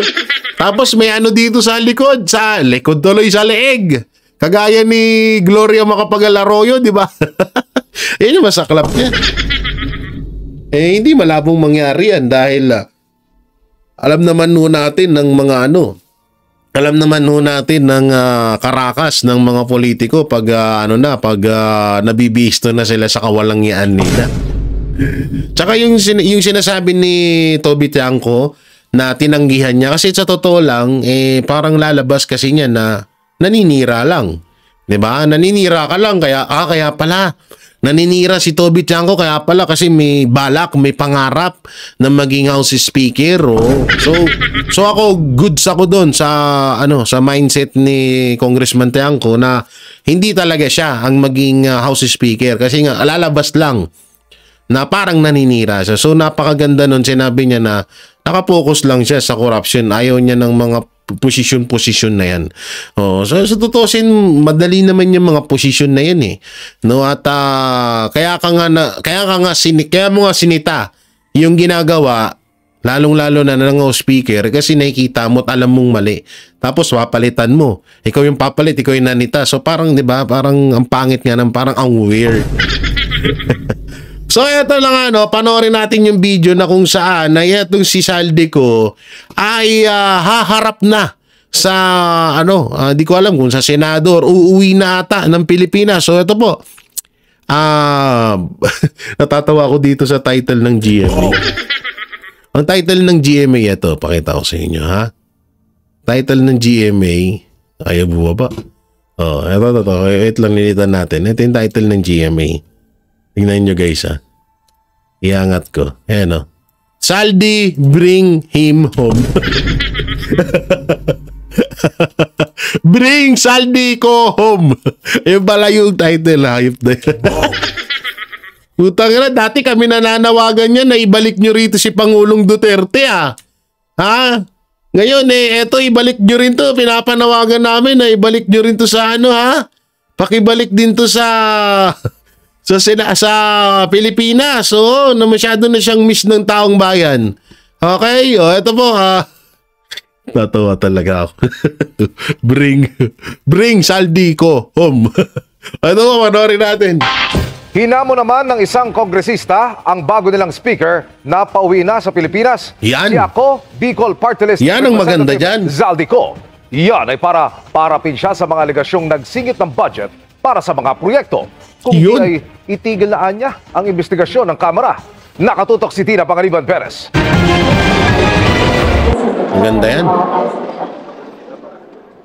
tapos may dito sa likod tuloy sa leeg. Kagaya ni Gloria Macapagal-Arroyo, di ba? Yun yung masaklap niya. Hindi malabong mangyari yan dahil alam naman natin ng mga alam naman natin ng karakas ng mga politiko pag nabibisto na sila sa kawalangyaan nila. Tsaka yung sinasabi ni Toby Tiangco na tinanggihan niya kasi sa totoo lang parang lalabas kasi niya na naninira lang. 'Di ba? Naninira ka lang kaya pala naninira si Toby Tiangco kaya pala kasi may balak, may pangarap na maging House Speaker. Oh. So ako goods ako doon sa sa mindset ni Congressman Tiangco na hindi talaga siya ang maging House Speaker kasi nga lalabas lang na parang naninira siya. So napakaganda nun, sinabi niya na nakapokus lang siya sa corruption. Ayaw niya ng mga posisyon na yan. Oh, so sa tutusin, madali naman yung mga posisyon na yan eh. No, at kaya mo nga sinita yung ginagawa, lalong-lalo na ng speaker kasi nakikita mo at alam mong mali. Tapos papalitan mo. Ikaw yung papalit, ikaw yung nanita. So parang 'di ba, parang ang pangit nga ng parang ang weird. So eto lang panoorin natin yung video na kung saan na itong si Saldico ay haharap na sa di ko alam kung sa Senador, uuwi na ata ng Pilipinas. So ito po, natatawa ako dito sa title ng GMA. Ang title ng GMA ito, pakita ko sa inyo ha. Title ng GMA, ayaw bumaba. Oh, ito. Wait lang, nilitan natin. Ito yung title ng GMA. Tingnan nyo guys ha. Iangat ko. Ayan Saldi, bring him home. Bring Saldico home. Yung pala yung title. Hayop na yun. Putang ina, dati kami nananawagan niya na ibalik nyo rito si Pangulong Duterte ha. Ngayon eto ibalik nyo rin to. Pinapanawagan namin na ibalik nyo rin to sa ha. Pakibalik din to sa Pilipinas. So, na masyado na siyang miss ng taong bayan. Okay, ito po tatawa talaga ako. bring Saldico home. Ito po, panoorin natin. Hinamo naman ng isang kongresista ang bago nilang speaker na pauwi na sa Pilipinas. Yan. Si ako, Bicol Party List Yan ang maganda dyan. Zaldico. Yan ay para parapin siya sa mga aligasyong nagsingit ng budget para sa mga proyekto. Kung di ay itigil na niya ang investigasyon ng Kamara. Nakatutok si Tina Pangaliban Perez. Maganda yan.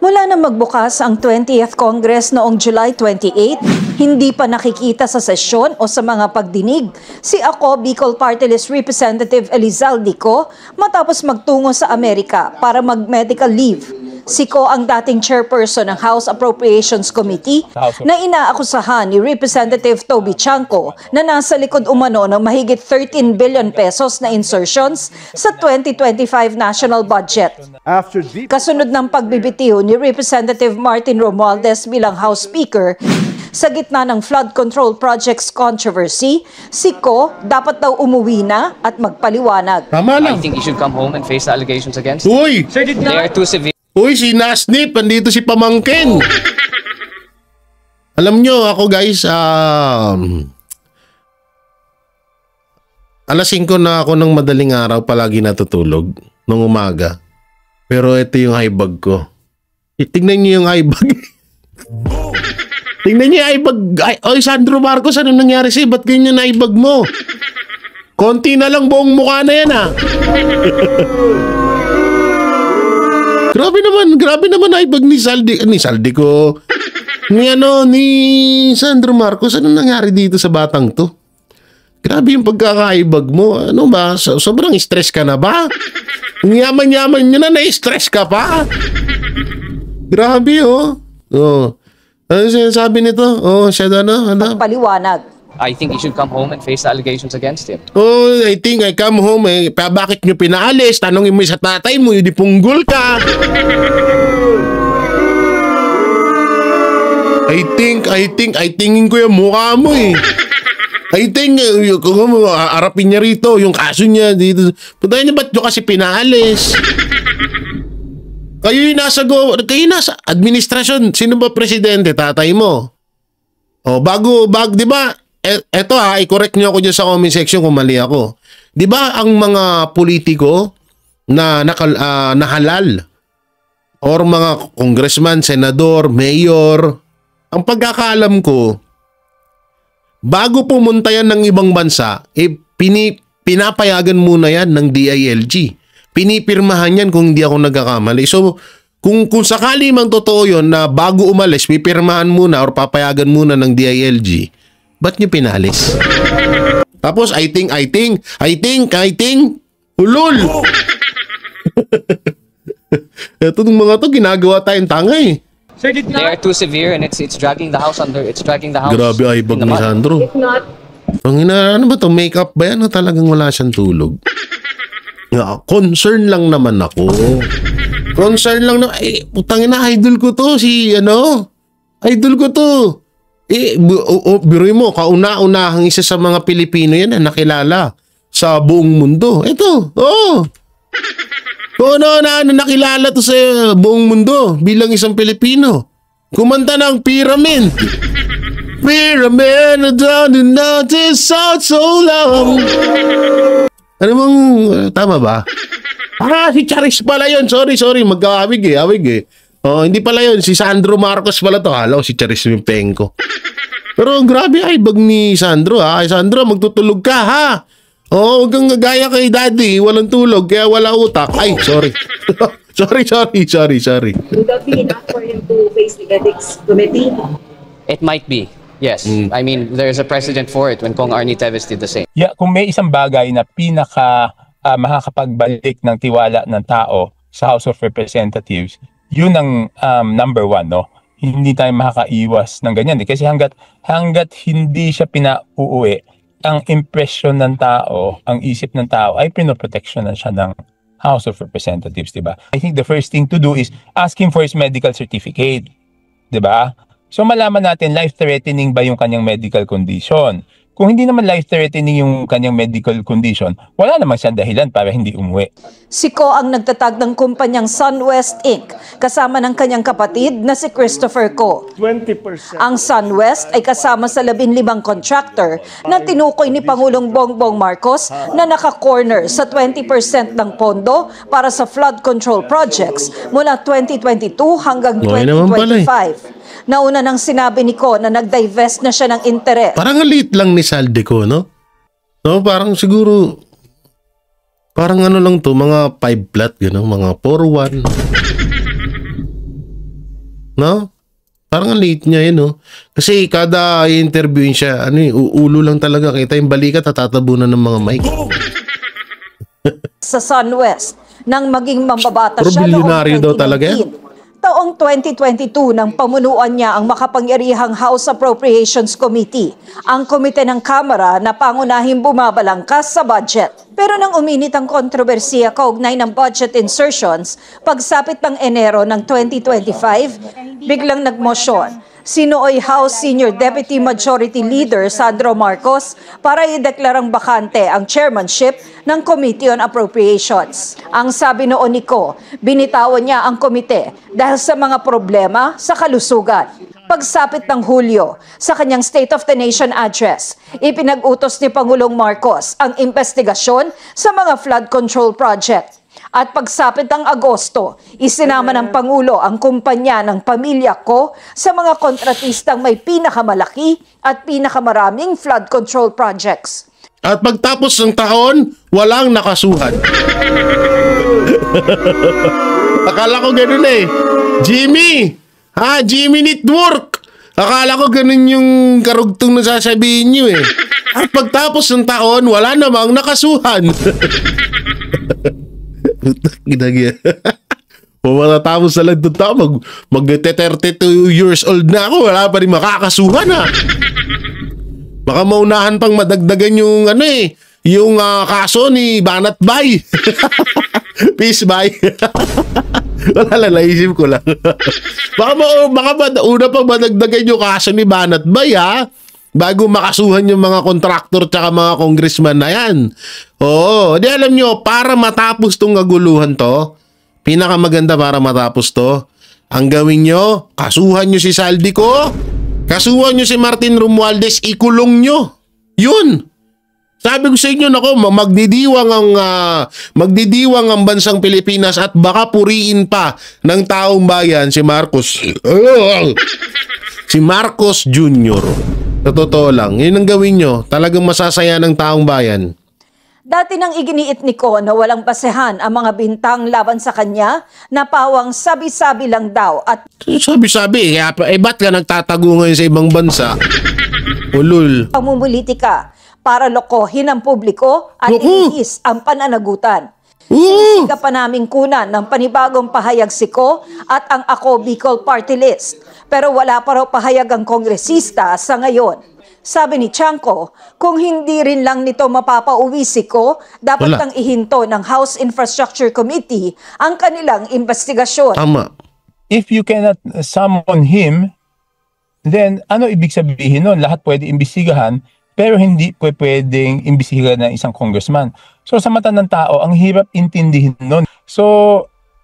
Mula na magbukas ang 20th Congress noong July 28, hindi pa nakikita sa sesyon o sa mga pagdinig si ako, Bicol Party List Representative Elizaldico, matapos magtungo sa Amerika para mag-medical leave. Si Ko ang dating chairperson ng House Appropriations Committee na inaakusahan ni Representative Toby Tiangco na nasa likod umano ng mahigit 13 billion pesos na insertions sa 2025 national budget. Kasunod ng pagbibitiw ni Representative Martin Romualdez bilang House Speaker, sa gitna ng flood control projects controversy, si Ko dapat daw umuwi na at magpaliwanag. Tama lang. I think he should come home and face the allegations against him. Uy! They are too severe. Uy, si Nasnip, andito si Pamangkin. Alam nyo, ako guys, alas 5 na ako ng madaling araw palagi natutulog nung umaga. Pero ito yung high bag ko. Tingnan nyo yung high bag. Tingnan nyo yung high bag. Oy, Sandro Marcos, ano nangyari sa'yo? Ba't ganyan na high bag mo? Konti na lang buong mukha na yan Grabe naman high bag ni Saldico. Ni Sandro Marcos, ano nangyari dito sa batang to? Grabe yung pagkakaibag mo. Ano ba? Sobrang stress ka na ba? Ang yaman-yaman nyo na stress ka pa. Grabe Ano sinasabi nito? Siya ano? Paliwanag. I think he should come home and face the allegations against him. I think I come home bakit nyo pinaalis? Tanongin mo sa tatay mo, hindi punggol ka. I tingin ko yung mukha mo I think, harapin niya rito, yung kaso niya dito. Puntahan niya, ba't nyo kasi pinaalis? Kayo yung nasa administrasyon. Sino ba presidente? Tatay mo. Bago, di ba? Eto i-correct nyo ako dyan sa comment section kung mali ako. Di ba ang mga politiko na halal or mga congressman, senador, mayor, ang pagkakaalam ko, bago pumunta yan ng ibang bansa, pinapayagan muna yan ng DILG. Pinipirmahan yan kung hindi ako nagkakamali. So, kung sakali mang totoo yun na bago umalis, pipirmahan muna or papayagan muna ng DILG, Ba't niyo pinalis? Tapos, I think, ulol! Itong mga to, ginagawa tayong tanga eh. They are too severe and it's dragging the house under. It's dragging the house. Grabe ay bag in the ni mud. Sandro. Ano ba to? Makeup ba yan o talagang wala siyang tulog? Concern lang naman ako. Concern lang na, putang ina, idol ko to, idol ko to. Biruin mo, kauna-unahang isa sa mga Pilipino yan na nakilala sa buong mundo. Ito, nakilala to sa buong mundo bilang isang Pilipino. Kumanta ng Pyramid. Pyramid, not so long. Ano bang, tama ba? Si Charis pala yun. Sorry, magkawawig eh. Hindi pala yun. Si Sandro Marcos pala to. Halo, si Charis Mimpenko. Pero grabe ay bag ni Sandro ha. Ay Sandro, magtutulog ka ha. Huwag kang gaya kay daddy. Walang tulog, kaya wala utak. Ay, sorry. sorry. Would that be enough for him to face the ethics committee? It might be. Yes. I mean, there's a precedent for it when Kong Arnie Teves did the same. Yeah, kung may isang bagay na makakapagbalik ng tiwala ng tao sa House of Representatives, yun ang number one, no? Hindi tayo makakaiwas ng ganyan. Kasi hanggat hindi siya pinauuwi, ang impression ng tao, ang isip ng tao ay pinoproteksyonan siya ng House of Representatives, di ba? I think the first thing to do is ask him for his medical certificate, di ba? So malaman natin life-threatening ba yung kanyang medical condition. Kung hindi naman life-threatening yung kanyang medical condition, wala naman siyang dahilan para hindi umuwi. Si Ko ang nagtatag ng kumpanyang SunWest Inc. kasama ng kanyang kapatid na si Christopher Ko. 20%. Ang SunWest ay kasama sa 15 contractor na tinukoy ni Pangulong Bongbong Marcos na naka-corner sa 20% ng pondo para sa flood control projects mula 2022 hanggang 2025. Nauna nang sinabi ni Ko na nag-divest na siya ng interes. Parang alit lang ni Saldico, no? No, parang siguro, parang ano lang to, mga 5 flat, gano'n, mga 4-1. No? Parang alit niya yun, no? Kasi kada interviewin siya, uulo lang talaga, kita yung balikat at tatabunan ng mga mic. Sa SunWest, nang maging mambabata Pero siya bilyonaryo daw talaga yan. Taong 2022 nang pamunuan niya ang makapangyarihang House Appropriations Committee, ang komite ng Kamara na pangunahing bumabalangkas sa budget. Pero nang uminit ang kontrobersiya kaugnay ng budget insertions, pagsapit ng Enero ng 2025, biglang nagmosyon si nooy House Senior Deputy Majority Leader Sandro Marcos para ideklarang bakante ang chairmanship ng Committee on Appropriations. Ang sabi noon ni Ko, binitawan niya ang komite dahil sa mga problema sa kalusugan. Pagsapit ng Hulyo, sa kanyang State of the Nation address, ipinag-utos ni Pangulong Marcos ang investigasyon sa mga flood control project. At pagsapit ng Agosto, isinama ng Pangulo ang kumpanya ng pamilya Ko sa mga kontratistang may pinakamalaki at pinakamaraming flood control projects. At pagtapos ng taon, walang nakasuhan. Akala ko ganun eh. Jimmy Network! Akala ko ganun yung karugtong na sasabihin nyo eh. At pagtapos ng taon, wala namang nakasuhan. Ginagyan. Matatapos na lang doon tao, mag-32 years old na ako, wala pa rin makakasuhan ha. Baka maunahan pang madagdagan yung yung kaso ni Banat Bay. Peace Bay. Wala lang, naisip ko lang. baka una pang madagdagan yung kaso ni Banat Bay ha. Bago makasuhan yung mga kontraktor tsaka mga congressman na yan. Oo, di alam nyo, para matapos tong kaguluhan to, pinakamaganda para matapos to, ang gawin nyo, kasuhan nyo si Saldico, kasuhan nyo si Martin Romualdez, ikulong nyo. Yun. Sabi ko sa inyo, nako, magdidiwang ang bansang Pilipinas at baka puriin pa ng taong bayan si Marcos. Si Marcos Jr. Sa totoo lang, yun ang gawin nyo. Talagang masasaya ng taong bayan. Dati nang iginiit ni Ko na walang basehan ang mga bintang laban sa kanya, na pawang sabi-sabi lang daw at sabi-sabi, ba't ka nagtatago ngayon sa ibang bansa? Ulul. pamumulitika para lokohin ang publiko at ilihis ang pananagutan. Oo. Siga pa naming kunan ng panibagong pahayag si Ko at ang Ako Bicol Party List. Pero wala pa raw pahayag ang kongresista sa ngayon. Sabi ni Tiangco, kung hindi rin lang nito mapapauwi si Ko, dapat Wala. nang ihinto ng House Infrastructure Committee ang kanilang investigasyon. Tama. If you cannot summon him, then ano ibig sabihin nun? Lahat pwede imbestigahan, pero hindi pwedeng imbestigahan ng isang congressman. So sa mata ng tao, ang hirap intindihin nun. So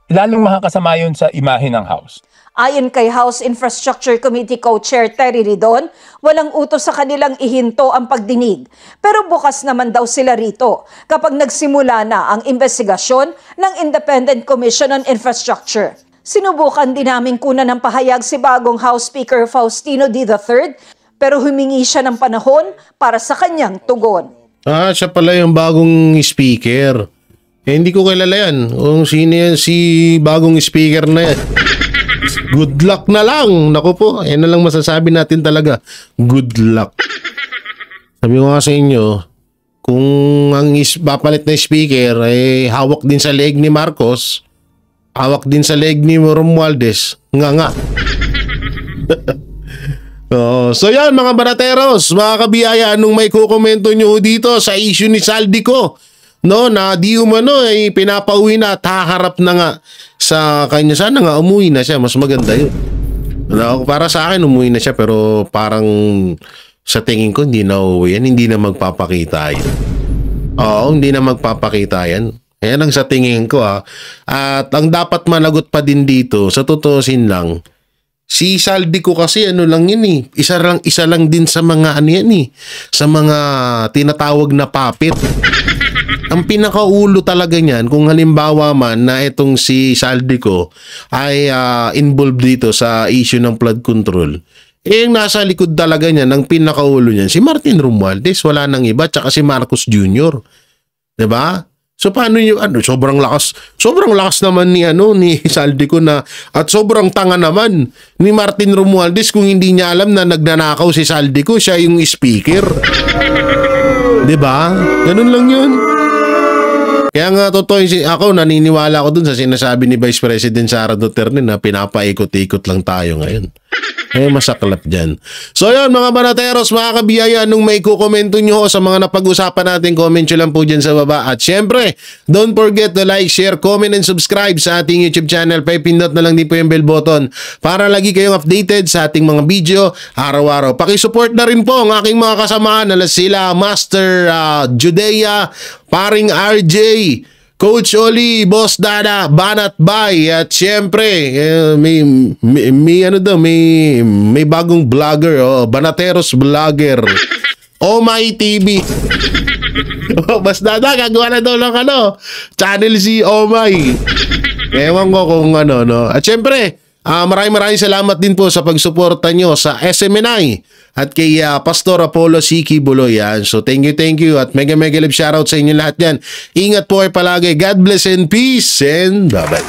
lalong makakasama yun sa imahe ng House. Ayon kay House Infrastructure Committee Co-Chair Terry Ridon, walang utos sa kanilang ihinto ang pagdinig. Pero bukas naman daw sila rito kapag nagsimula na ang investigasyon ng Independent Commission on Infrastructure. Sinubukan din namin kunan ng pahayag si bagong House Speaker Faustino D. III, pero humingi siya ng panahon para sa kanyang tugon. Siya pala yung bagong speaker. Hindi ko kilala yan. Kung sino yan, si bagong speaker na yan. Good luck na lang. Naku po, yan na lang masasabi natin talaga. Good luck. Sabi ko nga sa inyo, kung ang papalit na speaker ay hawak din sa leeg ni Marcos, hawak din sa leeg ni Romualdez, nga. So yan mga banateros, mga kabiyaya, anong may kukomento nyo dito sa issue ni Saldico, no, na di umano ay pinapauwi na at haharap na nga sa kanya. Sana nga umuwi na siya, mas maganda yun. No, para sa akin umuwi na siya, pero parang sa tingin ko hindi na uuwi yan, hindi na magpapakita yan. Oo, hindi na magpapakita yan. Yan ang sa tingin ko ha. At ang dapat managot pa din dito, sa totoosin lang, si Saldico kasi ano lang yun eh. Isa lang din sa mga ano yan eh. Sa mga tinatawag na puppet. Ang pinakaulo talaga niyan, kung halimbawa man na itong si Saldico ay involved dito sa issue ng flood control, yung nasa likod talaga niyan, ang pinakaulo niyan, si Martin Romualdez, wala nang iba, tsaka si Marcos Jr. Diba? So paano yung sobrang lakas naman ni Saldico na, at sobrang tanga naman ni Martin Romualdez kung hindi niya alam na nagnanakaw si Saldico, siya yung speaker. 'Di ba? Ganun lang 'yun. Kaya nga totoo ako naniniwala ako dun sa sinasabi ni Vice President Sara Duterte na pinapaikot-ikot lang tayo ngayon. Masaklap dyan. So yun mga banateros, mga kabiyaya, anong may kukomento nyo sa mga napag-usapan natin, comment nyo lang po dyan sa baba. At syempre, don't forget to like, share, comment, and subscribe sa ating YouTube channel. Pindot na lang din po yung bell button para lagi kayong updated sa ating mga video araw-araw. Pakisupport na rin po ang aking mga kasamahan na sila Master Judea, Paring RJ, Coach Oli, Boss Dada, Banat Bay, at syempre may bagong vlogger, Banateros Vlogger, Omay TV. Boss Dada, gagawa na daw ng channel si Omay. Ewan ko kung no. At syempre, maraming salamat din po sa pagsuporta nyo sa SMNI at kay Pastor Apollo Siki Buloyan. So thank you at mega love shoutout sa inyo lahat yan. Ingat po kayo palagi. God bless and peace and bye-bye.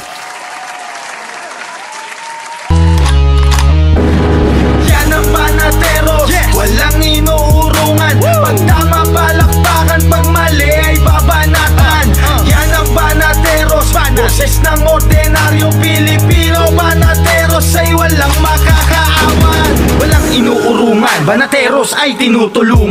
Yan ang Banateros, walang inuurungan. Pag tama palakpakan, pag mali ay babanatan. Yan ang Banateros, boses ng ordinaryong Pilipino. Banateros ay walang makakaawan, walang inuurungan. Banateros ay tinutulungan.